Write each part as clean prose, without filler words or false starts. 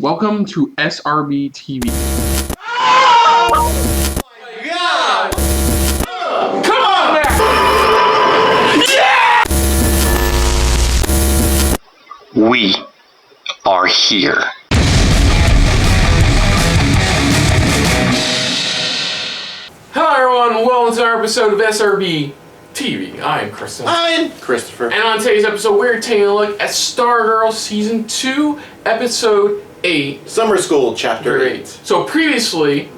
Welcome to SRB TV. Oh my God! Come on now! Yeah! We are here. Hello everyone, welcome to our episode of SRB TV. I'm Kristen. I'm Christopher. And on today's episode, we're taking a look at Stargirl Season 2, Episode 8. Summer School, Chapter 8. So previously,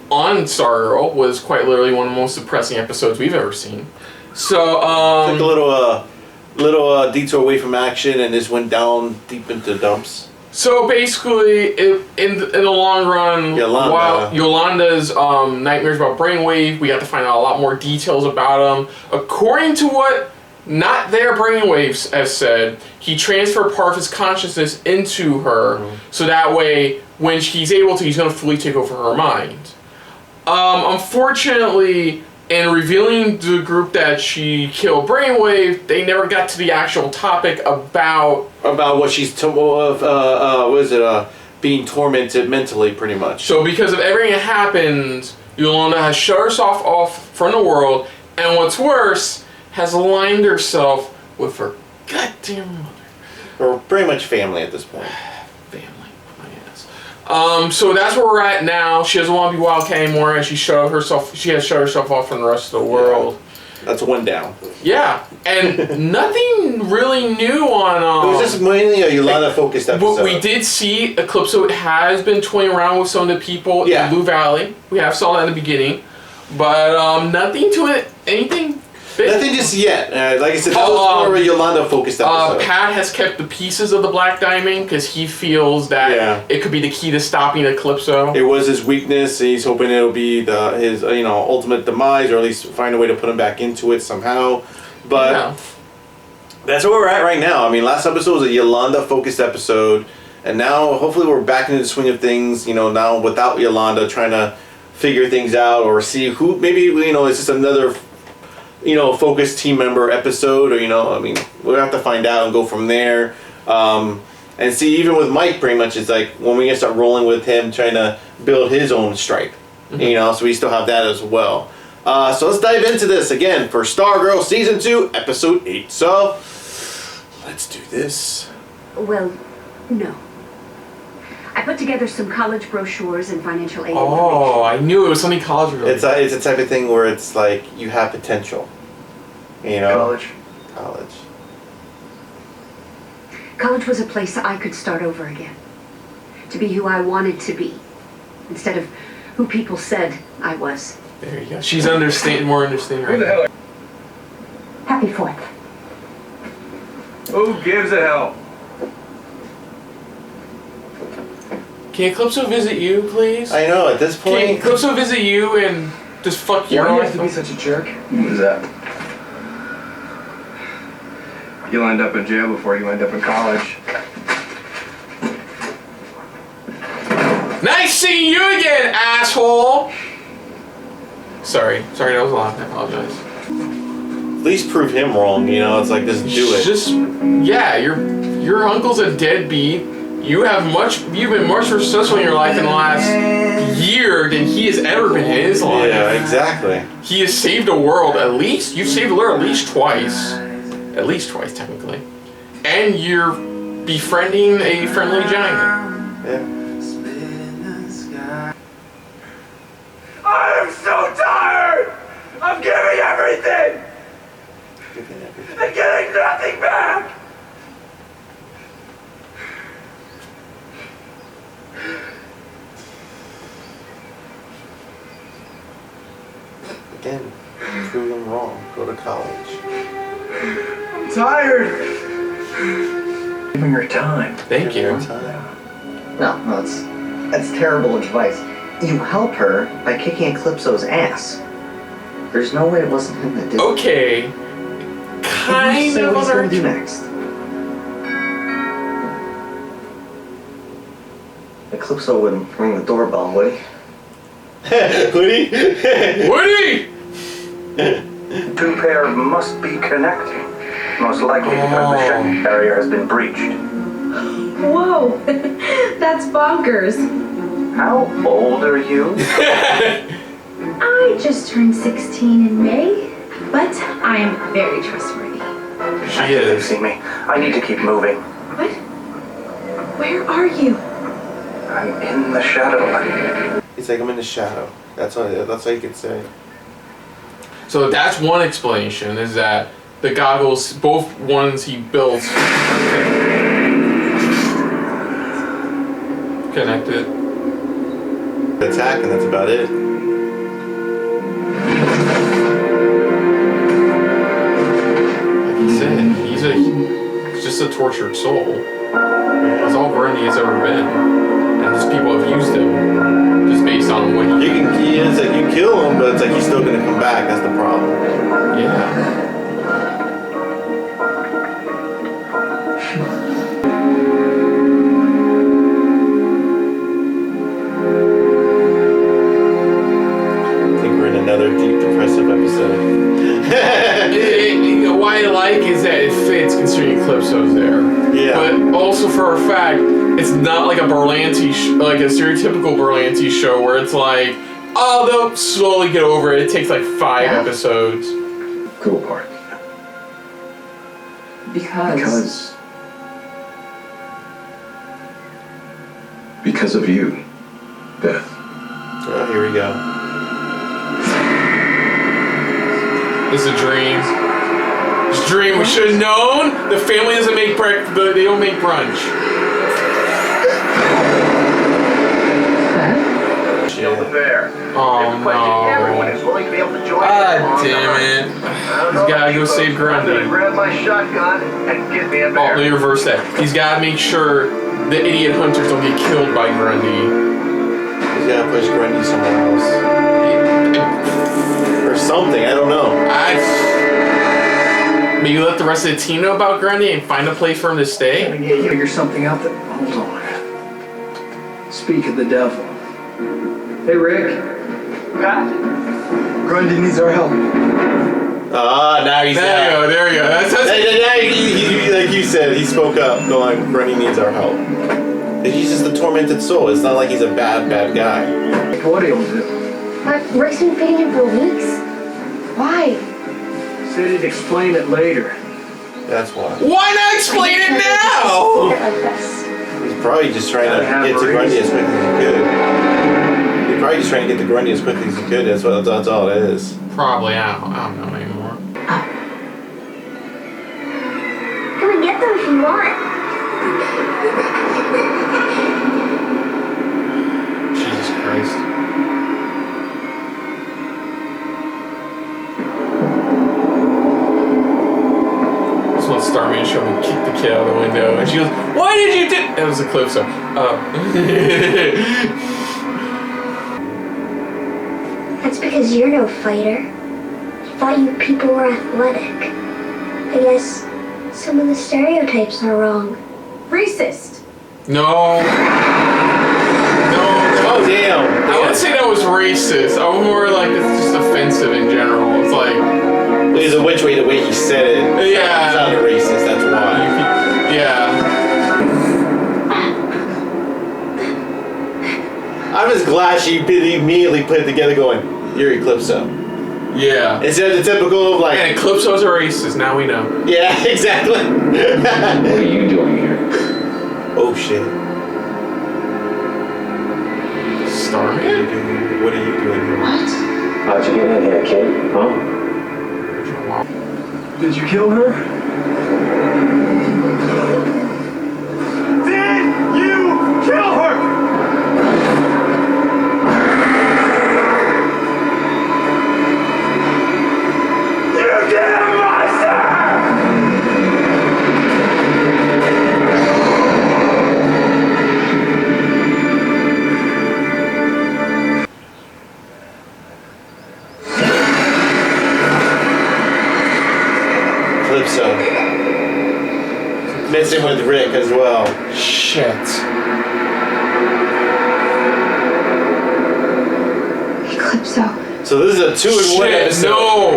on Stargirl, was quite literally one of the most depressing episodes we've ever seen. So, Took a little detour away from action and just went down deep into dumps. So basically, in the long run, while Yolanda's nightmares about Brainwave, we got to find out a lot more details about him. According to what not their Brainwaves has said, he transferred part of his consciousness into her, so that way, when he's able to, he's going to fully take over her mind. Unfortunately, in revealing to the group that she killed Brainwave, they never got to the actual topic about what she's being tormented mentally, pretty much. So because of everything that happened, Yolanda has shut herself off from the world, and what's worse, has aligned herself with her goddamn mother. Or pretty much family at this point. Family, I guess. So that's where we're at now. She doesn't want to be Wildcat anymore, and she has shut herself off from the rest of the world. Yeah, that's one down. Yeah, and nothing really new on. It was just mainly a Yolanda-focused episode. But we did see Eclipso has been toying around with some of the people in Blue Valley. We have saw that in the beginning, but nothing to it. Anything. Big. Nothing just yet. Like I said, that was more of a Yolanda-focused episode. Pat has kept the pieces of the Black Diamond because he feels that it could be the key to stopping Eclipso. It was his weakness. And he's hoping it'll be his ultimate demise, or at least find a way to put him back into it somehow. But that's where we're at right now. I mean, last episode was a Yolanda-focused episode, and now hopefully we're back into the swing of things. Now without Yolanda, trying to figure things out or see who maybe it's just another focused team member episode, or we'll have to find out and go from there. And see, even with Mike, pretty much it's like when we start rolling with him, trying to build his own stripe. So we still have that as well. So let's dive into this again for Stargirl Season 2, Episode 8. So let's do this. Well, no. I put together some college brochures and financial aid. Oh, I knew it was something college related. It's a type of thing where it's like you have potential. College. College was a place I could start over again. To be who I wanted to be, instead of who people said I was. There you go. She's more understanding right now. Happy 4th. Who gives a hell? Can Eclipso visit you, please? I know, at this point... Can Eclipso visit you and just fuck your Why do you life? have to be such a jerk? What is that? You'll end up in jail before you end up in college. Nice seeing you again, asshole! Sorry, that was a lot. I apologize. At least prove him wrong, it's like, just do it. Your uncle's a deadbeat. You've been much more successful in your life in the last year than he has ever been in his life. Yeah, exactly. He has saved the world at least. You've saved the world at least twice. At least twice, technically. And you're befriending a friendly giant. Yeah. I am so tired of giving everything and getting nothing back. Again, prove them wrong. Go to college. I'm tired. Giving her time. Thank you. No, that's terrible advice. You help her by kicking Eclipso's ass. There's no way it wasn't him that did it. Okay. Kind of. What he's gonna do next? Eclipso wouldn't ring the doorbell, would he? Would he? Would he? Two pair must be connecting. Most likely because the Schengen barrier has been breached. Whoa! That's bonkers. How old are you? I just turned 16 in May, but I am very trustworthy. She is. See me. I need to keep moving. What? Where are you? I'm in the shadow. He's like, I'm in the shadow. That's all you could say. So that's one explanation, is that the goggles, both ones he built, connected. Attack, and that's about it. Like he said, he's just a tortured soul. That's all Grundy has ever been. And just people have used him just based on what It's like you kill him, but it's like he's still gonna come back. That's the problem. Yeah. I think we're in another deep depressive episode. Why I like is that it fits considering Calypso's there. Yeah. But also for a fact, it's not like a Berlanti, like a stereotypical Berlanti show where it's like, oh, they'll slowly get over it. It takes like 5 episodes. Cool part. Because of you, Beth. Oh, here we go. This is a dream. It's a dream. We should have known. The family doesn't make they don't make brunch. Kill the bear. Oh no. Everyone is willing to be able to join. God damn it. He's gotta go save Grundy. Grab my shotgun and get me a Oh, bear. let me reverse that. He's gotta make sure the idiot hunters don't get killed by Grundy. He's gotta push Grundy somewhere else. Or something, I don't know. Maybe let the rest of the team know about Grundy and find a place for him to stay? Figure something out that... Hold on. Speak of the devil. Hey, Rick. Pat? Grundy needs our help. Ah, now he's There you go. That's Now he, like you said, he spoke up, going, Grundy needs our help. He's just a tormented soul. It's not like he's a bad guy. What he'll do? But Rick's been feeding him for weeks. Why? Said he'd explain it later. That's why. Why not explain it now? Like this. He's probably just trying to get to Grundy as quickly as he could. He's probably just trying to get to Grundy as quickly as he could. That's all it is. Probably. I don't know anymore. Come and get them if you want. Jesus Christ. This one Starman show me kick the kid out of the window, and she goes, "Why did you do?" That was a Calypso. That's because you're no fighter. I thought you people were athletic. I guess some of the stereotypes are wrong. Racist. No. Oh, damn. I wouldn't say that was racist. I was more like it's just offensive in general. It's like It's the way he said it. Yeah. It's not racist, that's why. Yeah. I'm just glad she immediately put it together going, you're Eclipso. Yeah. Instead of the typical, like... And Eclipso's a racist, now we know. Yeah, exactly. What are you doing here? Oh, shit. Starman? What are you doing here? What? How'd you get in here, kid? Huh? Did you kill her? Did you kill her? You damn monster! Calypso. Messing with Rick as well. Shit. Eclipso. So this is a 2-in-1 Shit, episode. no!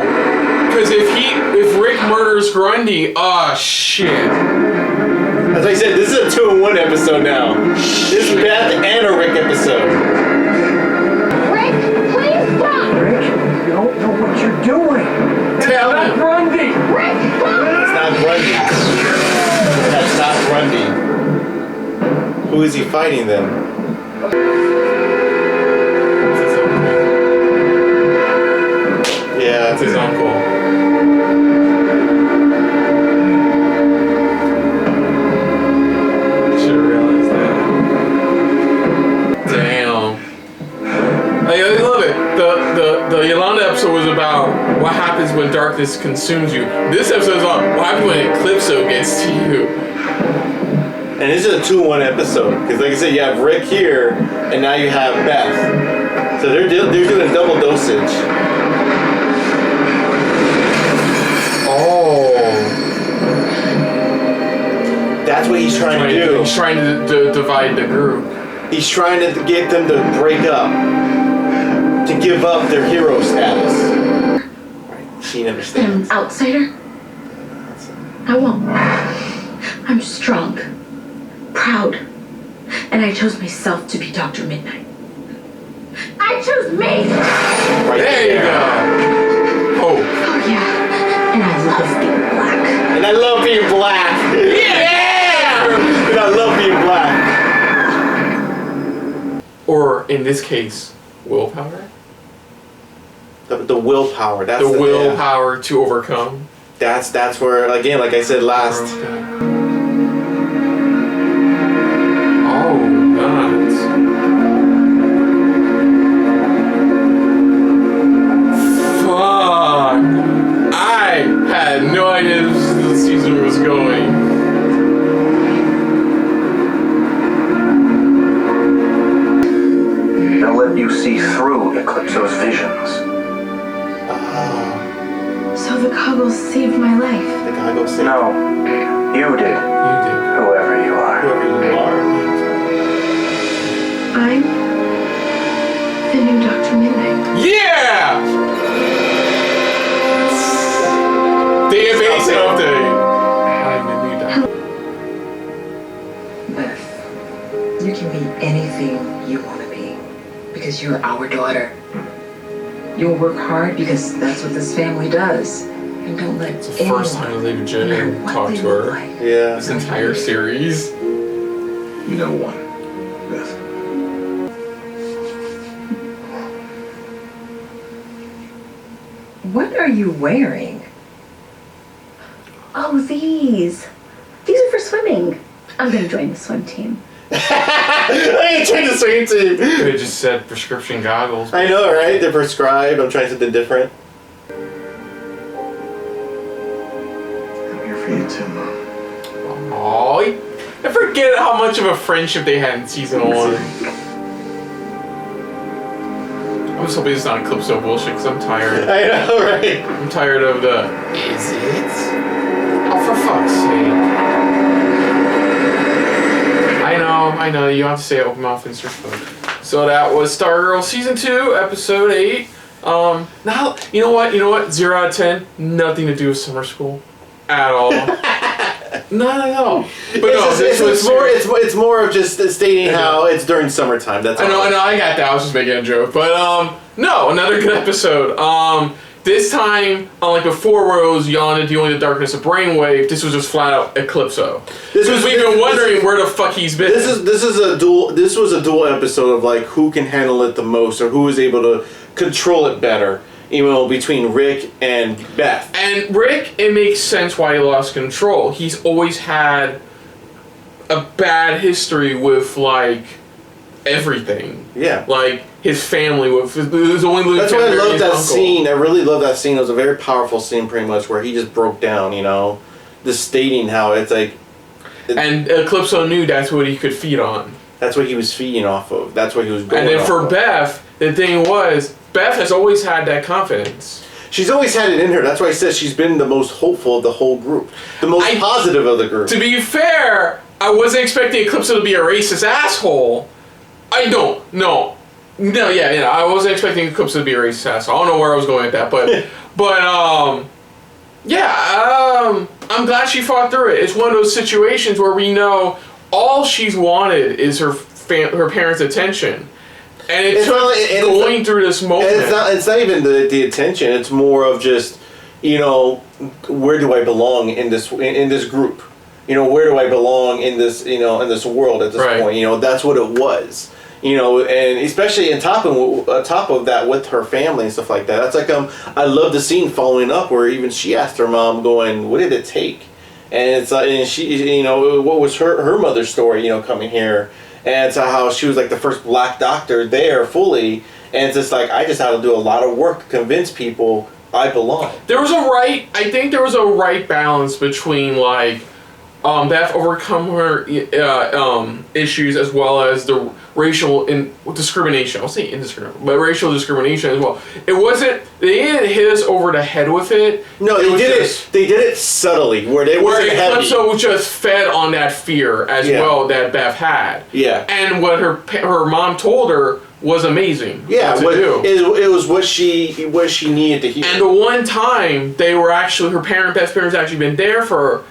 Because if Rick murders Grundy, oh shit. As I said, this is a 2-in-1 episode now. This is Beth and a Rick episode. Rick, please stop! Rick, you don't know what you're doing. Tell him. Grundy. Rick, stop! It's not Grundy. That's not Grundy. Who is he fighting then? Yeah, It's his uncle. Should've realized that. Damn. I love it. The Yolanda episode was about what happens when darkness consumes you. This episode is on what happens when Eclipso gets to you. and this is a 2-in-1 episode because, like I said, you have Rick here, and now you have Beth. So they're doing a double dosage. Oh. That's what he's trying to do. He's trying to divide the group. He's trying to get them to break up, to give up their hero status. Right. She understands. I'm an outsider. I won't. I'm strong, proud, and I chose myself to be Dr. Midnight. I chose me! Right There you go. Oh. Oh yeah, and I love being black. And I love being black. Yeah! And I love being black. Or in this case, willpower. The willpower. That's The willpower to overcome. That's where, again, like I said last. Oh, nuts. Fuck. I had no idea the season was going. They'll let you see through Eclipso's visions. So the goggles saved my life. The guy goes say, No, you did. You did. Whoever you are. whoever you are. I'm the new Dr. Midnight. Yeah! DNA something. I'm the new doctor. Beth, you can be anything you want to be because you're our daughter. You'll work hard because that's what this family does. And don't let It's the first time that they've genuinely talked to her. Yeah. This entire series. You know one, Beth. What are you wearing? Oh, these. These are for swimming. I'm gonna join the swim team. I ain't trying to swing team. They just said prescription goggles. I know, right? They're prescribed. I'm trying something different. I'm here for you too, Mom. Oh, I forget how much of a friendship they had in season 1. I'm just hoping it's not Eclipso bullshit because I'm tired. I know, right? I'm tired of the. Is it? Oh, for fuck's sake. I know, you have to say open mouth insert food. So that was Stargirl Season 2, Episode 8. Now, you know what? 0 out of 10, nothing to do with summer school. At all. No. But It's more of just stating how it's during summertime. That's all. I know, I got that. I was just making a joke. But, no, another good episode. This time, unlike before where it was Yolanda dealing with the darkness of Brainwave, this was just flat out Eclipso. We've been wondering where the fuck he's been. This was a dual episode of like who can handle it the most or who is able to control it better. Between Rick and Beth. And Rick, it makes sense why he lost control. He's always had a bad history with like everything. Yeah. Like his family with his only. That's why I love that uncle. scene. I really love that scene. It was a very powerful scene, pretty much, where he just broke down. Just stating how it's like. And Eclipso knew that's what he could feed on. That's what he was feeding off of. That's what he was going. And then off for of. Beth, the thing was, Beth has always had that confidence. She's always had it in her. That's why I said she's been the most hopeful of the whole group. The most positive of the group. To be fair, I wasn't expecting Eclipso to be a racist asshole. I don't. No, I wasn't expecting Eclipso to be a racist asshole. I don't know where I was going with that, but Yeah, I'm glad she fought through it. It's one of those situations where we know all she's wanted is her parents' attention. And it's going through this moment. It's not even the attention. It's more of just, where do I belong in this group? Where do I belong in this in this world at this point? That's what it was. And especially on top of that with her family and stuff like that. That's like I love the scene following up where even she asked her mom, going, "What did it take?" And it's and she, what was her mother's story, coming here, and it's how she was like the first black doctor there fully, and it's just like I just had to do a lot of work to convince people I belong. I think there was a right balance between like Beth overcome her issues as well as the racial discrimination. I'll say indiscriminate, but racial discrimination as well. It wasn't. They didn't hit us over the head with it. No, they did it. They did it subtly, where Eclipso just fed on that fear as well that Beth had. Yeah. And what her mom told her was amazing. Yeah, it was what she needed to hear. And the one time they were actually Beth's parents actually been there for her.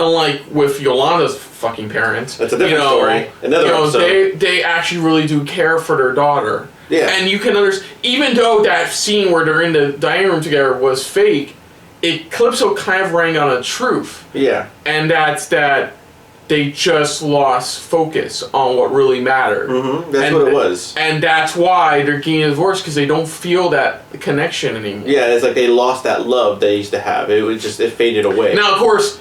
Unlike with Yolanda's fucking parents. That's a different story. Another episode. They actually really do care for their daughter. Yeah. And you can understand, even though that scene where they're in the dining room together was fake, Eclipso kind of rang on a truth. Yeah. And that's that they just lost focus on what really mattered. Mm-hmm. That's what it was. And that's why they're getting a divorce, because they don't feel that connection anymore. Yeah, it's like they lost that love they used to have. It faded away. Now, of course,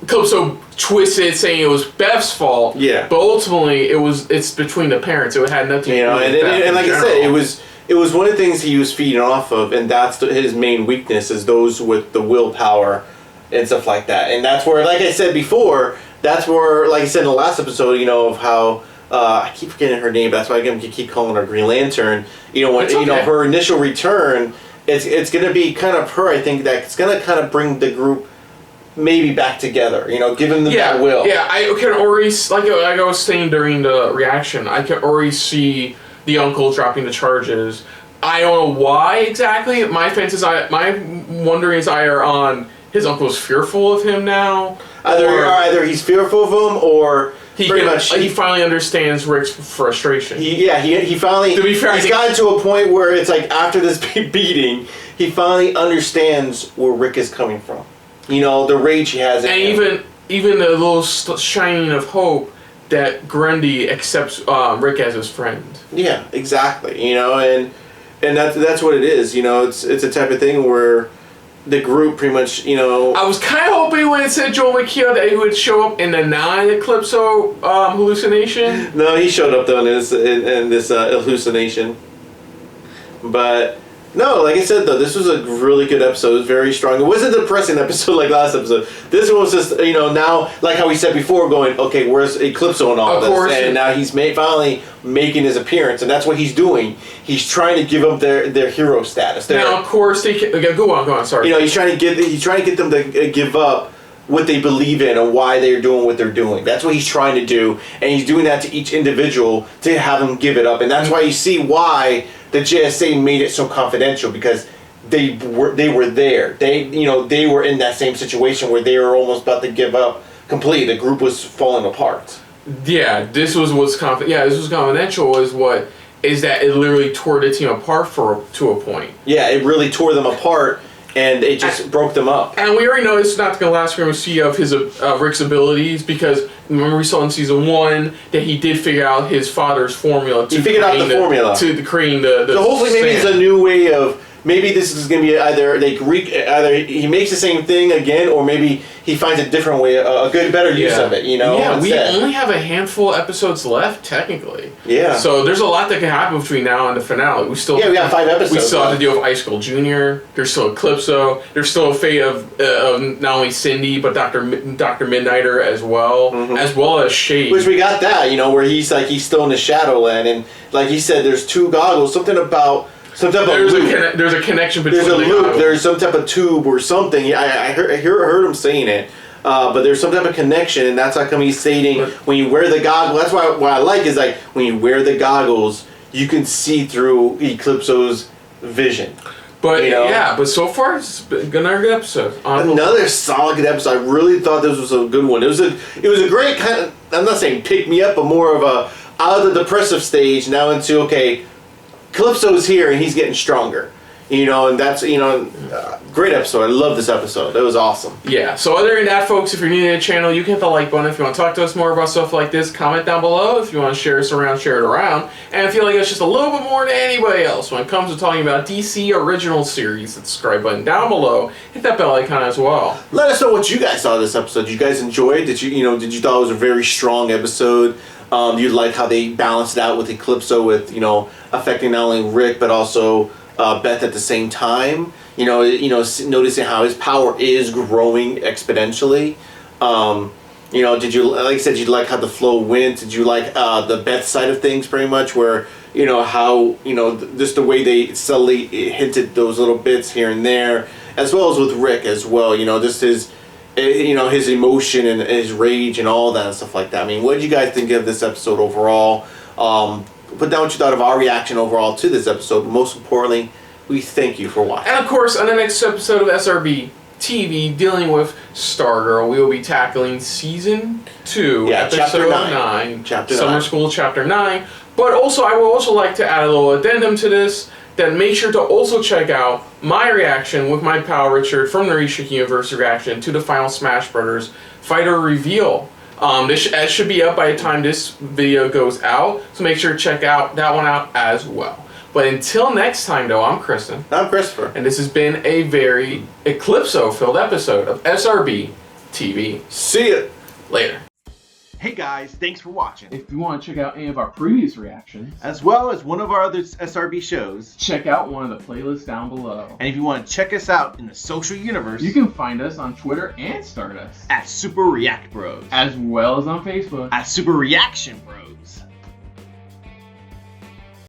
Calypso twisted saying it was Beth's fault. Yeah. But ultimately, it's between the parents. It had nothing to do with Beth and like in I said, general. it was one of the things he was feeding off of, and that's his main weakness is those with the willpower and stuff like that. And that's where, like I said before, that's where, like I said in the last episode, of how I keep forgetting her name, but that's why I keep calling her Green Lantern. When her initial return, it's going to be kind of her. I think that's going to kind of bring the group maybe back together, giving them that will. Yeah, I can already, like I was saying during the reaction, I can already see the uncle dropping the charges. I don't know why exactly. My wondering is either on his uncle's fearful of him now. Either he's fearful of him, or he finally understands Rick's frustration. He finally. To be fair, he's gotten to a point where it's like after this beating, he finally understands where Rick is coming from. The rage he has. And even the little shining of hope that Grundy accepts Rick as his friend. Yeah, exactly. And that's what it is. It's a type of thing where the group pretty much, I was kind of hoping when it said Joel McHale that he would show up in the non-Eclipso hallucination. No, he showed up though in this hallucination. But no, like I said though, this was a really good episode. It was very strong. It wasn't a depressing episode like last episode. This one was just, now, like how we said before, going, okay, where's Eclipso and all this? And now he's finally making his appearance, and that's what he's doing. He's trying to give them their hero status. Now, of course, they can, go on. Sorry. He's trying to get them to give up what they believe in and why they're doing what they're doing. That's what he's trying to do, and he's doing that to each individual to have them give it up. And that's why you see why the JSA made it so confidential, because they were there. They were in that same situation where they were almost about to give up completely. The group was falling apart. Yeah, this was confidential. Is that it literally tore the team apart to a point. Yeah, it really tore them apart. And it just broke them up. And we already know it's not the last we're going to see of his Rick's abilities, because remember we saw in season 1 that he did figure out his father's formula. He figured out the formula to creating the. So hopefully maybe it's a new way of. Maybe this is going to be either he makes the same thing again, or maybe he finds a different way, a better use of it. Yeah, instead. We only have a handful of episodes left, technically. Yeah. So there's a lot that can happen between now and the finale. We got 5 episodes. We still have to deal with Icicle Jr. There's still Eclipso. There's still a fate of not only Cindy but Dr. Midnighter as well, as well as Shade. Which we got that, where he's still in the Shadowland, and like he said, there's 2 goggles. Something about. Some type of loop. There's a connection between. There's a loop. There's some type of tube or something. I heard him saying it, but there's some type of connection, and that's how come he's stating when you wear the goggles. That's why what I like is when you wear the goggles, you can see through Eclipso's vision. But but so far it's been another good episode. Another solid good episode. I really thought this was a good one. It was a great kind of, I'm not saying pick me up, but more of a out of the depressive stage now into, okay, Calypso's here and he's getting stronger. And that's, great episode. I love this episode. It was awesome. Yeah, so other than that, folks, if you're new to the channel, you can hit the like button. If you want to talk to us more about stuff like this, comment down below. If you want to share us around, share it around. And if you like us just a little bit more than anybody else when it comes to talking about DC original series, hit the subscribe button down below. Hit that bell icon as well. Let us know what you guys thought of this episode. Did you guys enjoy it? Did you thought it was a very strong episode? You like how they balanced it out with Eclipso with, affecting not only Rick, but also Beth at the same time, noticing how his power is growing exponentially. Did you, like I said, you like how the flow went? Did you like the Beth side of things pretty much, where how just the way they subtly hinted those little bits here and there, as well as with Rick as well. Just his his emotion and his rage and all that and stuff like that. I mean, what did you guys think of this episode overall? Put down what you thought of our reaction overall to this episode. Most importantly, we thank you for watching. And of course, on the next episode of SRB TV, dealing with Stargirl, we will be tackling Season 2, Episode Chapter 9. Summer School Chapter 9. But also, I would also like to add a little addendum to this, that make sure to also check out my reaction with my pal Richard from the Reshake Universe reaction to the final Smash Brothers Fighter reveal. This should be up by the time this video goes out, so make sure to check that one out as well. But until next time, though, I'm Kristen. I'm Christopher. And this has been a very Eclipso-filled episode of SRB TV. See ya. Later. Hey guys, thanks for watching. If you want to check out any of our previous reactions, as well as one of our other SRB shows, check out one of the playlists down below. And if you want to check us out in the social universe, you can find us on Twitter and Stardust at Super React Bros, as well as on Facebook at Super Reaction Bros.